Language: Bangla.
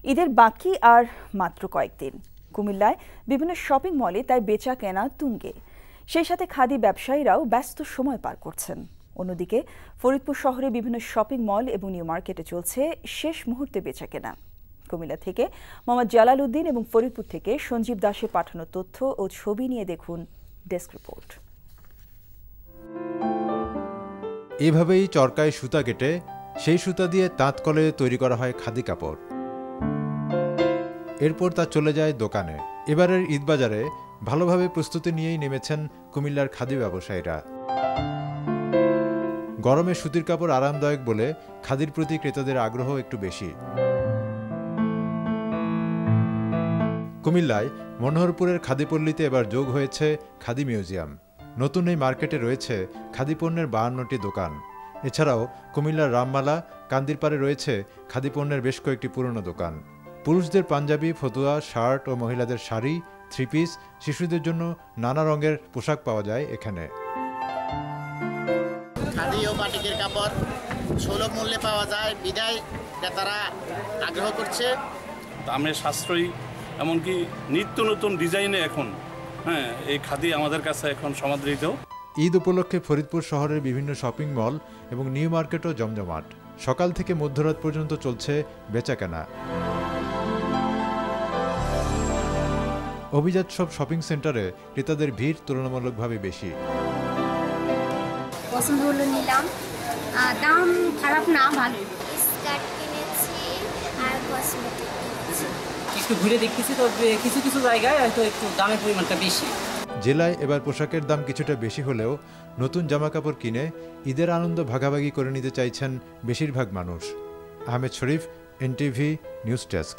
ঈদের বাকি আর মাত্র কয়েকদিন। কুমিল্লায় বিভিন্ন শপিং মলে তাই বেচা কেনা তুঙ্গে। সেই সাথে খাদি ব্যবসায়ীরাও ব্যস্ত সময় পার করছেন। অন্যদিকে ফরিদপুর শহরে বিভিন্ন শপিং মল এবং নিউ মার্কেটে চলছে শেষ মুহূর্তে বেচা কেনা। কুমিল্লা থেকে মোহাম্মদ জালাল উদ্দিন এবং ফরিদপুর থেকে সঞ্জীব দাসের পাঠানো তথ্য ও ছবি নিয়ে দেখুন ডেস্ক রিপোর্ট। এভাবেই চরকায় সুতা কেটে সেই সুতা দিয়ে তাঁত কলে তৈরি করা হয় খাদি কাপড়। এরপর তা চলে যায় দোকানে। এবারের ঈদবাজারে ভালোভাবে প্রস্তুতি নিয়েই নেমেছেন কুমিল্লার খাদি ব্যবসায়ীরা। গরমে সুতির কাপড় আরামদায়ক বলে খাদির প্রতি ক্রেতাদের আগ্রহ একটু বেশি। কুমিল্লায় মনোহরপুরের খাদিপল্লীতে এবার যোগ হয়েছে খাদি মিউজিয়াম। নতুন এই মার্কেটে রয়েছে খাদি পণ্যের 52টি দোকান। এছাড়াও কুমিল্লার রামমালা, কান্দিরপাড়ে রয়েছে খাদি পণ্যের বেশ কয়েকটি পুরনো দোকান। পুরুষদের পাঞ্জাবি, ফতুয়া, শার্ট ও মহিলাদের শাড়ি, থ্রি পিস, শিশুদের জন্য নানা রঙের পোশাক পাওয়া যায় এখানে। খাদি ও বাটিকের কাপড় সুলভ মূল্যে পাওয়া যায় বিধায় ক্রেতারা আগ্রহ করছে। দামে সাশ্রয়ী, এমনকি নিত্য নতুন ডিজাইনে এখন এই খাদি আমাদের কাছে এখন সমাদৃত। ঈদ উপলক্ষে ফরিদপুর শহরের বিভিন্ন শপিং মল এবং নিউ মার্কেটও জমজমাট। সকাল থেকে মধ্যরাত পর্যন্ত চলছে বেচাকেনা। অভিজাত সব শপিং সেন্টারে ক্রেতাদের ভিড় তুলনামূলকভাবে বেশি। পছন্দ হলো নিলাম, দাম খারাপ না, ভালো। স্কার্ট কিনেছি আর কসমেটিক কিনেছি। একটু ঘুরে দেখতেছি, তবে কিছু কিছু জায়গায় হয়তো একটু দামের পরিমাণটা বেশি। জেলায় এবার পোশাকের দাম কিছুটা বেশি হলেও নতুন জামাকাপড় কিনে ঈদের আনন্দ ভাগাভাগি করে নিতে চাইছেন বেশিরভাগ মানুষ। আহমেদ শরীফ, এনটিভি নিউজ ডেস্ক।